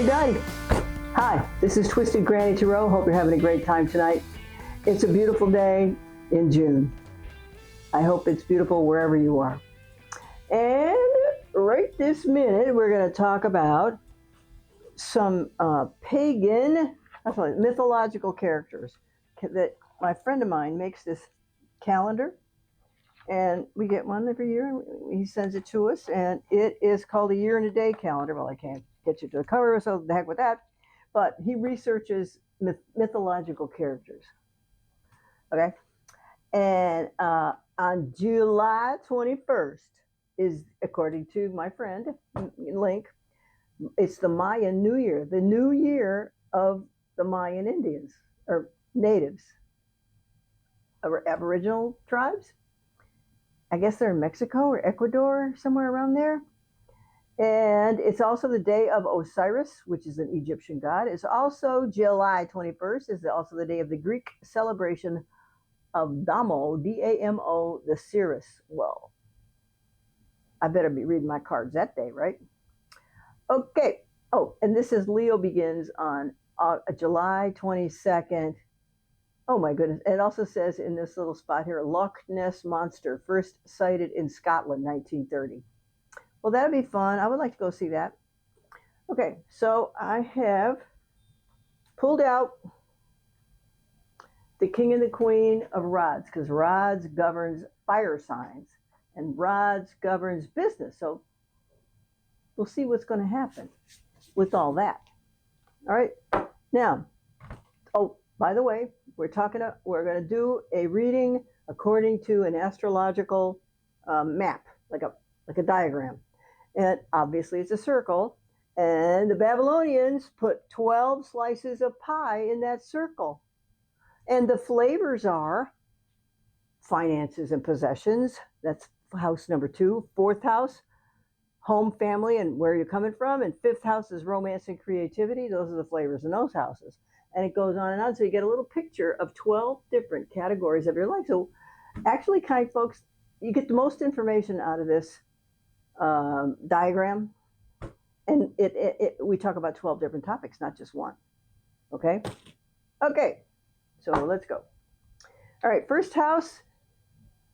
everybody. Hi, this is Twisted Granny Tarot. Hope you're having a great time tonight. It's a beautiful day in June. I hope it's beautiful wherever you are. And right this minute, we're going to talk about some pagan, mythological characters. That my friend of mine makes this calendar, and we get one every year. He sends it to us, and it is called a year and a day calendar. Well, I can't get you to the cover, so the heck with that. But he researches mythological characters. Okay, and on July 21st is, according to my friend Link, it's the Mayan New Year, the new year of the Mayan Indians or natives, Aboriginal tribes. I guess they're in Mexico or Ecuador, somewhere around there. And it's also the day of Osiris, which is an Egyptian god. It's also July 21st, is also the day of the Greek celebration of Damo, D-A-M-O, the Ceres. Well, I better be reading my cards that day, right? Okay. Oh, and this is Leo begins on July 22nd. Oh my goodness. It also says in this little spot here, Loch Ness Monster, first sighted in Scotland, 1930. Well, that'd be fun. I would like to go see that. Okay, so I have pulled out the King and the Queen of Rods, because Rods governs fire signs, and Rods governs business. So we'll see what's going to happen with all that. All right. Now, oh, by the way, we're going to do a reading according to an astrological map, like a diagram. And obviously it's a circle. And the Babylonians put 12 slices of pie in that circle. And the flavors are finances and possessions. That's house number 2. 4th house, home, family, and where you're coming from. And 5th house is romance and creativity. Those are the flavors in those houses. And it goes on and on. So you get a little picture of 12 different categories of your life. So actually, kind folks, you get the most information out of this diagram. And we talk about 12 different topics, not just one. Okay? Okay. So let's go. All right. First house,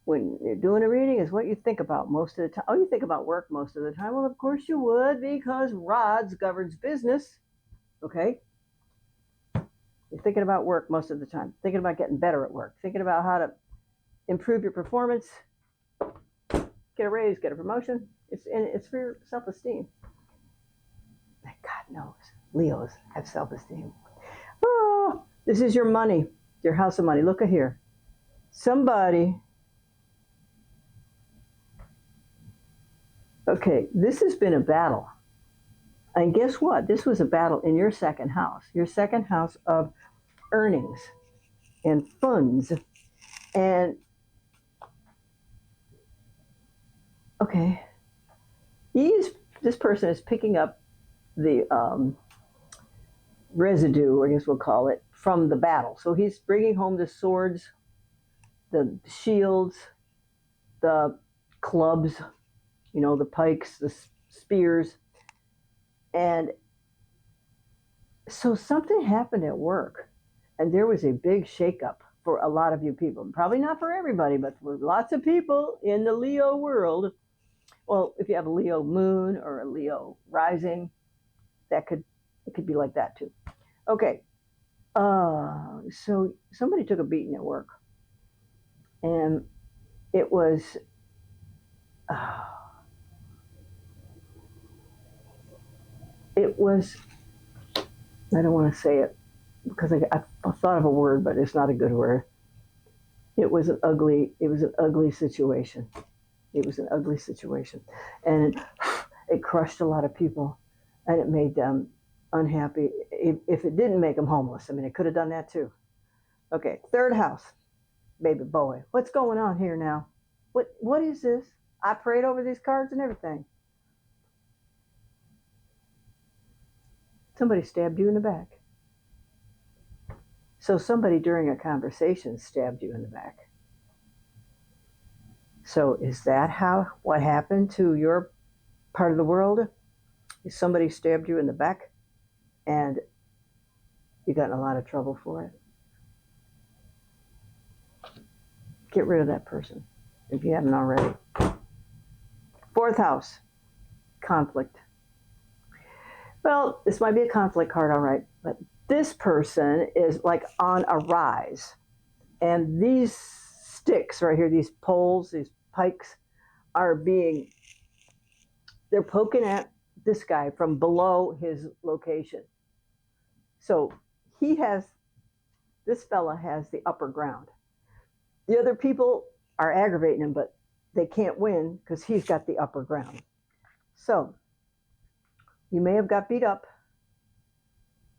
when you're doing a reading, is what you think about most of the time. Oh, you think about work most of the time. Well, of course you would, because Rods governs business. Okay? You're thinking about work most of the time. Thinking about getting better at work. Thinking about how to improve your performance. Get a raise, get a promotion. It's for your self-esteem. God knows, Leos have self-esteem. Oh, this is your money, your house of money. Look at here. Somebody. Okay, this has been a battle. And guess what? This was a battle in your second house of earnings and funds. And okay, this person is picking up the residue, I guess we'll call it, from the battle. So he's bringing home the swords, the shields, the clubs, the pikes, the spears. And so something happened at work, and there was a big shakeup for a lot of you people. Probably not for everybody, but for lots of people in the Leo world. Well, if you have a Leo moon or a Leo rising, it could be like that too. Okay. So somebody took a beating at work, and it was I don't want to say it because I thought of a word, but it's not a good word. It was an ugly situation. It was an ugly situation, and it crushed a lot of people, and it made them unhappy. If it didn't make them homeless, I mean, it could have done that too. Okay, 3rd house, baby boy. What's going on here now? What is this? I prayed over these cards and everything. Somebody stabbed you in the back. So somebody during a conversation stabbed you in the back. So is that what happened to your part of the world? Is somebody stabbed you in the back? and you got in a lot of trouble for it. Get rid of that person if you haven't already. Fourth house, conflict. Well, this might be a conflict card, all right, but this person is like on a rise. And these sticks right here, these poles, these pikes, they're poking at this guy from below his location. So this fella has the upper ground. The other people are aggravating him, but they can't win because he's got the upper ground. So you may have got beat up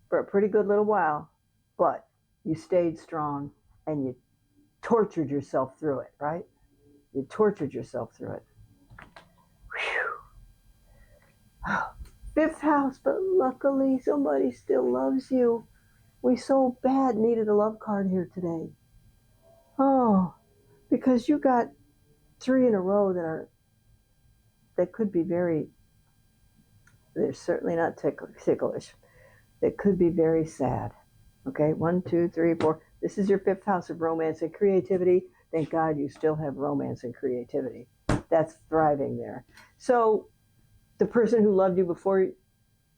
for a pretty good little while, but you stayed strong and you tortured yourself through it, right? You tortured yourself through it. Whew. Fifth house, but luckily somebody still loves you. We so bad needed a love card here today. Oh, because you got 3 in a row that could be they're certainly not ticklish. They could be very sad. Okay, 1, 2, 3, 4. This is your fifth house of romance and creativity. Thank God you still have romance and creativity. That's thriving there. So the person who loved you before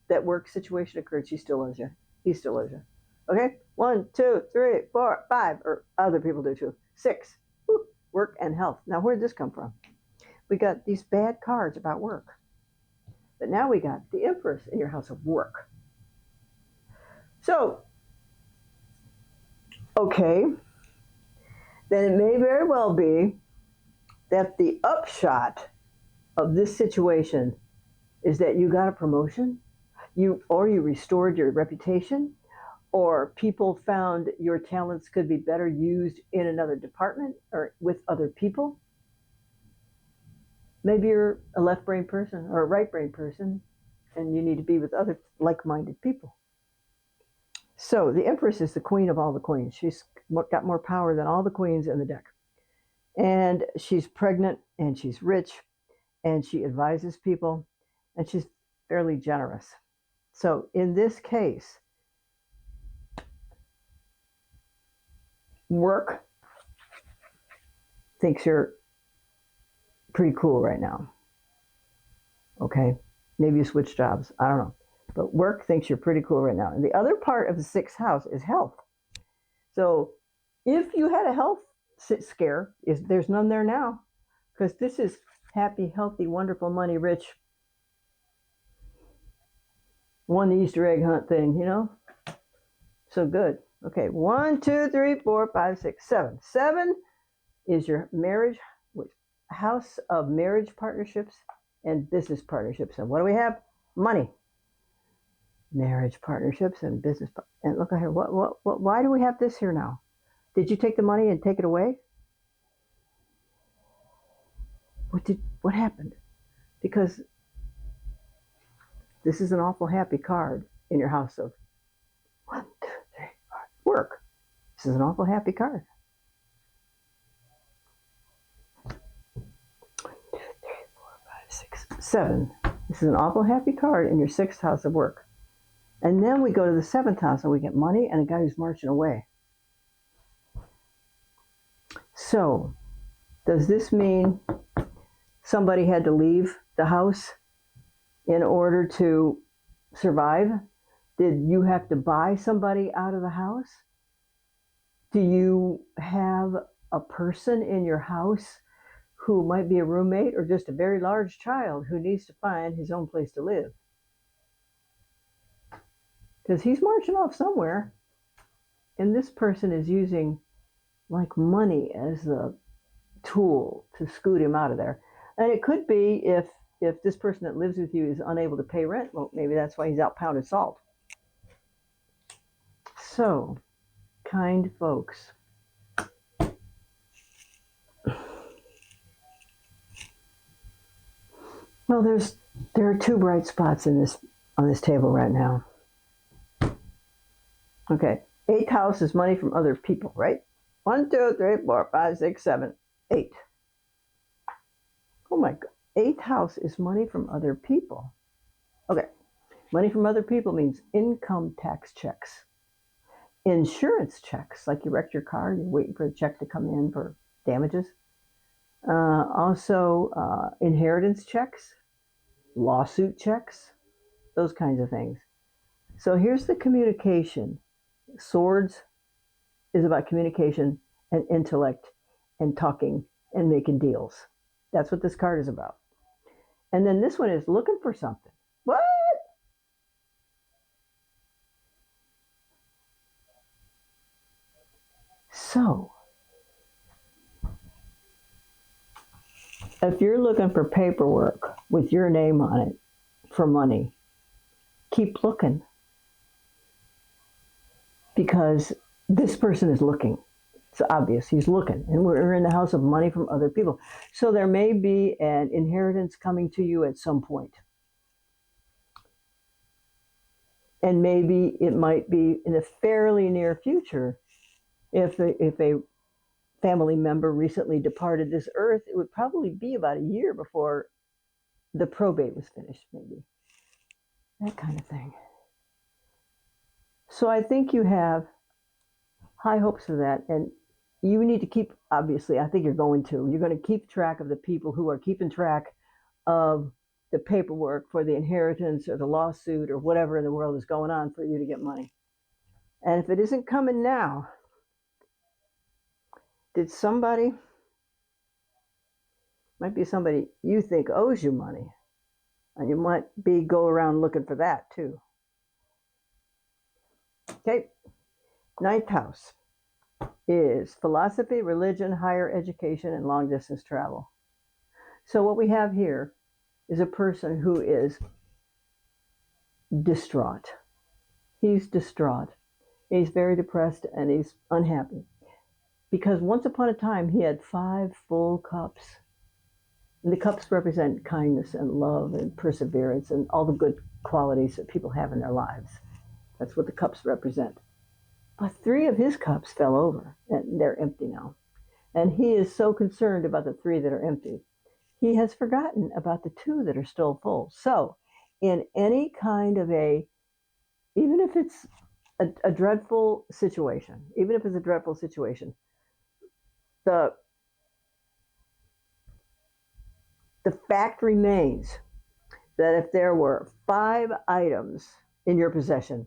that work situation occurred, she still loves you. He still loves you. Okay, 1, 2, 3, 4, 5, or other people do too. 6, work and health. Now, where did this come from? We got these bad cards about work. But now we got the Empress in your house of work. So, okay, then it may very well be that the upshot of this situation is that you got a promotion, you restored your reputation, or people found your talents could be better used in another department or with other people. Maybe you're a left brain person or a right brain person and you need to be with other like-minded people. So the Empress is the queen of all the queens. She's got more power than all the queens in the deck. And she's pregnant and she's rich and she advises people and she's fairly generous. So in this case, work thinks you're pretty cool right now. Okay, maybe you switch jobs. I don't know. But work thinks you're pretty cool right now. And the other part of the sixth house is health. So if you had a health scare, there's none there now. Because this is happy, healthy, wonderful, money, rich. Won the Easter egg hunt thing, you know? So good. Okay, 1, 2, 3, 4, 5, 6, 7. 7 is your marriage, house of marriage partnerships and business partnerships. And what do we have? Money. Marriage partnerships and business. And look at here. Why do we have this here now? Did you take the money and take it away? What happened? Because this is an awful happy card in your house of 1, 2, 3, 4, work. This is an awful happy card. 1, 2, 3, 4, 5, 6, 7. This is an awful happy card in your sixth house of work. And then we go to the seventh house and we get money and a guy who's marching away. So, does this mean somebody had to leave the house in order to survive? Did you have to buy somebody out of the house? Do you have a person in your house who might be a roommate or just a very large child who needs to find his own place to live? Because he's marching off somewhere, and this person is using like money as the tool to scoot him out of there. And it could be if this person that lives with you is unable to pay rent, well, maybe that's why he's out pounding salt. So, kind folks, well, there are 2 bright spots on this table right now. Okay, 8th house is money from other people, right? 1, 2, 3, 4, 5, 6, 7, 8. Oh my God, 8th house is money from other people. Okay, Money from other people means income tax checks, insurance checks, like you wrecked your car, you're waiting for the check to come in for damages. Also, inheritance checks, lawsuit checks, those kinds of things. So here's the communication. Swords is about communication and intellect and talking and making deals. That's what this card is about. And then this one is looking for something. What? So, if you're looking for paperwork with your name on it for money, keep looking, because this person is looking. It's obvious he's looking, and we're in the house of money from other people. So there may be an inheritance coming to you at some point. And maybe it might be in the fairly near future. If a family member recently departed this earth, it would probably be about a year before the probate was finished, maybe. That kind of thing. So I think you have high hopes for that. And you need to keep, obviously, I think you're going to keep track of the people who are keeping track of the paperwork for the inheritance or the lawsuit or whatever in the world is going on for you to get money. And if it isn't coming now, did somebody, might be somebody you think owes you money, and you might be go around looking for that too. Okay, ninth house is philosophy, religion, higher education, and long distance travel. So what we have here is a person who is distraught. He's distraught. He's very depressed and he's unhappy. Because once upon a time he had 5 full cups. And the cups represent kindness and love and perseverance and all the good qualities that people have in their lives. That's what the cups represent. But 3 of his cups fell over and they're empty now. And he is so concerned about the 3 that are empty. He has forgotten about the 2 that are still full. So in any kind of even if it's a dreadful situation, the fact remains that if there were 5 items in your possession,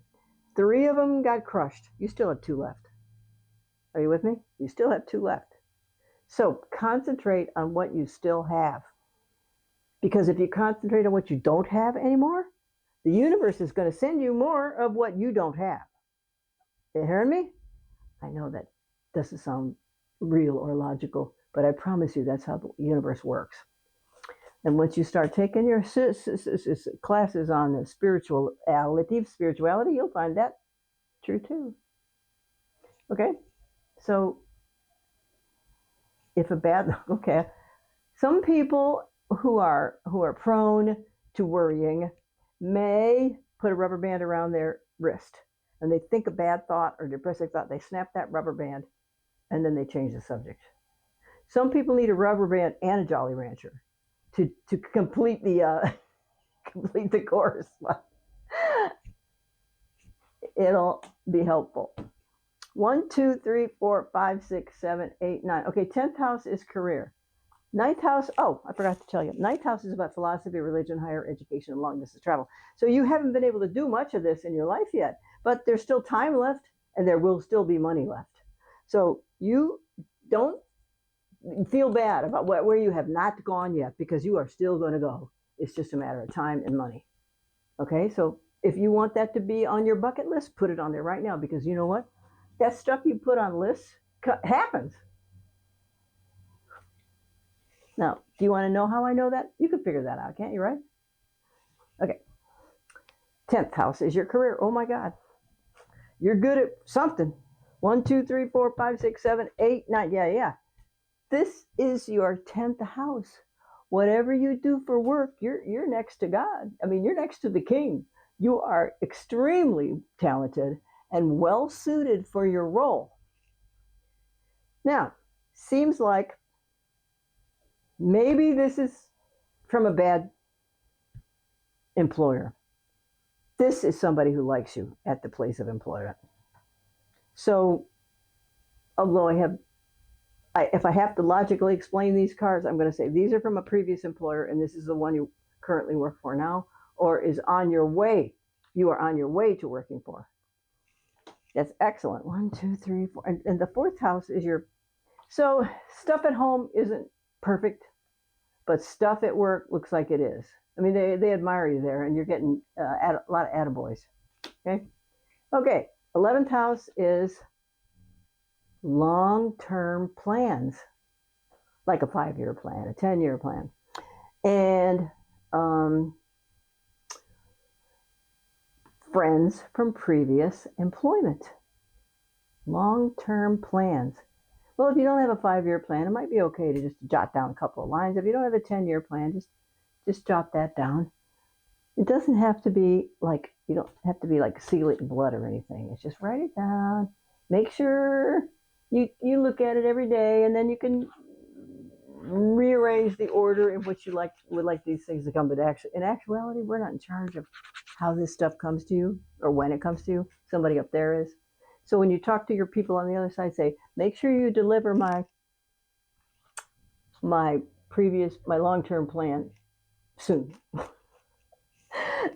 3 of them got crushed, you still have 2 left. Are you with me? You still have 2 left. So concentrate on what you still have. Because if you concentrate on what you don't have anymore, the universe is going to send you more of what you don't have. You hearing me? I know that doesn't sound real or logical, but I promise you that's how the universe works. And once you start taking your classes on the spirituality, you'll find that true too. Okay? So some people who are prone to worrying may put a rubber band around their wrist, and they think a bad thought or depressive thought, they snap that rubber band, and then they change the subject. Some people need a rubber band and a Jolly Rancher to complete the complete the course. It'll be helpful. 1, 2, 3, 4, 5, 6, 7, 8, 9. Okay, 10th house is career. 9th house, I forgot to tell you. 9th house is about philosophy, religion, higher education, and long distance travel. So you haven't been able to do much of this in your life yet, but there's still time left and there will still be money left. So you don't feel bad about where you have not gone yet, because you are still going to go. It's just a matter of time and money. Okay, so if you want that to be on your bucket list, put it on there right now, because you know what? That stuff you put on lists happens. Now, do you want to know how I know that? You can figure that out, can't you, right? Okay. 10th house is your career. Oh my God. You're good at something. 1, 2, 3, 4, 5, 6, 7, 8, 9. Yeah. This is your 10th house. Whatever you do for work, you're next to God. I mean, you're next to the King. You are extremely talented and well suited for your role. Now, seems like maybe this is from a bad employer. This is somebody who likes you at the place of employment. So, although if I have to logically explain these cards, I'm going to say these are from a previous employer and this is the one you currently work for now, or is on your way. You are on your way to working for. That's excellent. 1, 2, 3, 4. And the fourth house is your. So, stuff at home isn't perfect, but stuff at work looks like it is. I mean, they admire you there, and you're getting a lot of attaboys. Okay? Okay, 11th house is long-term plans, like a 5-year plan, a 10-year plan. And friends from previous employment. Long-term plans. Well, if you don't have a 5-year plan, it might be okay to just jot down a couple of lines. If you don't have a 10-year plan, just jot that down. It doesn't have to be like, you don't have to be like seal it in blood or anything. It's just write it down. Make sure you look at it every day, and then you can rearrange the order in which you would like these things to come. But actually, in actuality, we're not in charge of how this stuff comes to you or when it comes to you. Somebody up there is. So when you talk to your people on the other side, say, make sure you deliver my long-term plan soon.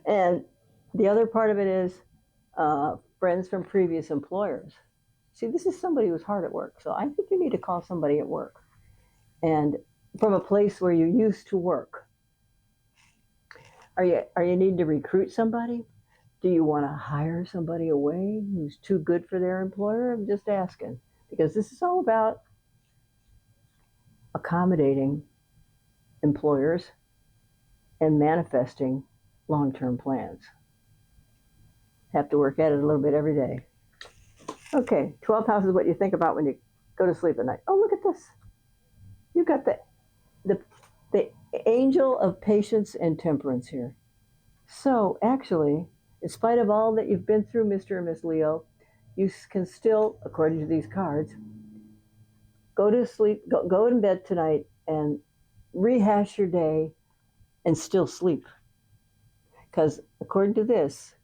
And the other part of it is friends from previous employers. See, this is somebody who's hard at work. So I think you need to call somebody at work and from a place where you used to work. Are you needing to recruit somebody? Do you want to hire somebody away who's too good for their employer? I'm just asking, because this is all about accommodating employers and manifesting long-term plans. Have to work at it a little bit every day. Okay, 12th house is what you think about when you go to sleep at night. Oh, look at this. You got the angel of patience and temperance here. So actually, in spite of all that you've been through, Mr. and Miss Leo, you can still, according to these cards, go to sleep, go in bed tonight and rehash your day and still sleep. Because according to this,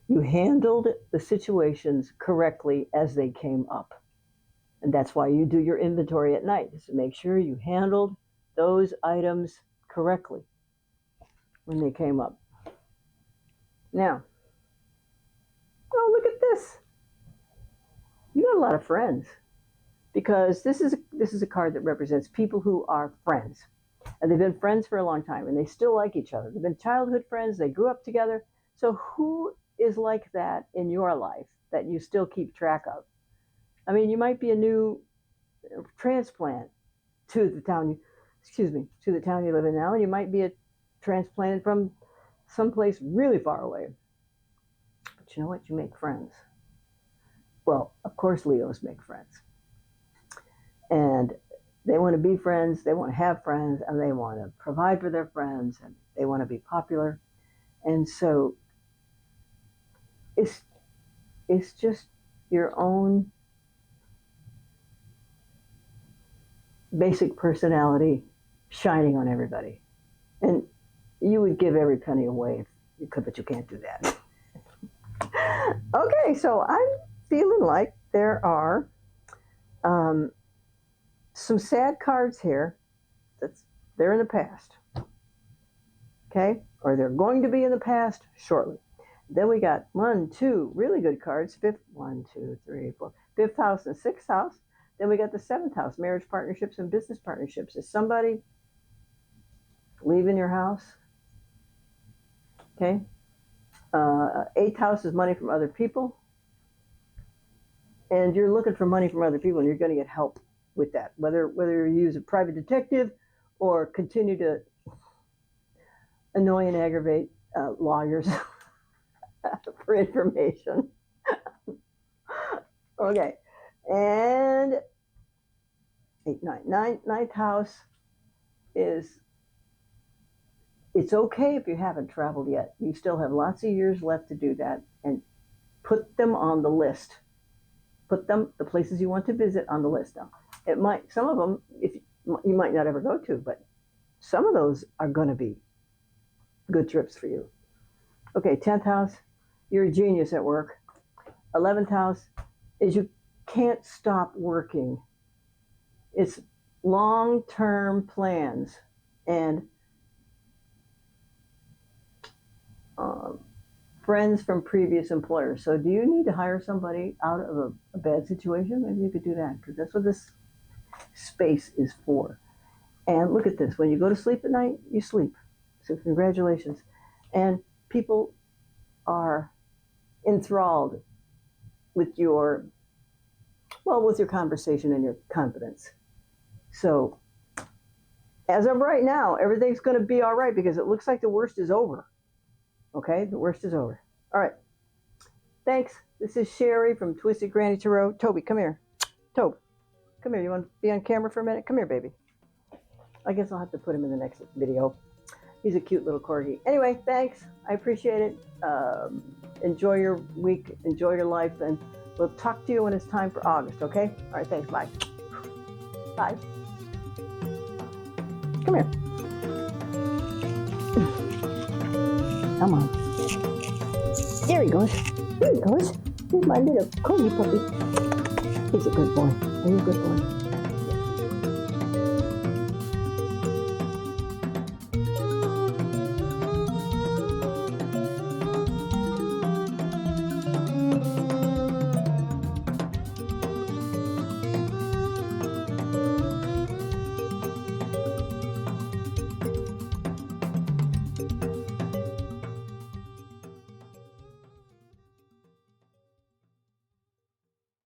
you handled the situations correctly as they came up. And that's why you do your inventory at night, is to make sure you handled those items correctly when they came up. Now, oh, look at this. You got a lot of friends, because this is a card that represents people who are friends. And they've been friends for a long time, and they still like each other. They've been childhood friends. They grew up together. So who is like that in your life that you still keep track of? I mean, you might be a new transplant to the town you live in now, and you might be a transplanted from someplace really far away. But you know what? You make friends. Well, of course, Leos make friends. And they want to be friends, they want to have friends, and they want to provide for their friends, and they want to be popular. And so it's just your own basic personality shining on everybody. And you would give every penny away if you could, but you can't do that. Okay, so I'm feeling like there are some sad cards here. They're in the past. Okay? Or they're going to be in the past shortly. Then we got 1, 2 really good cards. Fifth house and sixth house. Then we got the 7th house, marriage partnerships and business partnerships. Is somebody leaving your house? Okay. 8th house is money from other people. And you're looking for money from other people, and you're going to get help with that. Whether you use a private detective or continue to annoy and aggravate lawyers for information. Okay. And 8, 9. Ninth house is, it's okay if you haven't traveled yet. You still have lots of years left to do that, and put them on the list. Put the places you want to visit on the list. Now, some of them, if you might not ever go to, but some of those are going to be good trips for you. Okay, 10th house, you're a genius at work. 11th house is you can't stop working. It's long-term plans and um, friends from previous employers. So do you need to hire somebody out of a bad situation? Maybe you could do that because that's what this space is for. And look at this. When you go to sleep at night, you sleep. So congratulations. And people are enthralled with your, well, with your conversation and your confidence. So as of right now, everything's going to be all right because it looks like the worst is over. Okay, the worst is over. All right. Thanks. This is Sherry from Twisted Granny Tarot. Toby, come here. Toby, come here. You want to be on camera for a minute? Come here, baby. I guess I'll have to put him in the next video. He's a cute little corgi. Anyway, thanks. I appreciate it. Enjoy your week. Enjoy your life. And we'll talk to you when it's time for August, okay? All right, thanks. Bye. Bye. Come here. Come on. There he goes. There he goes. Here's my little corgi puppy. He's a good boy. Are you a good boy?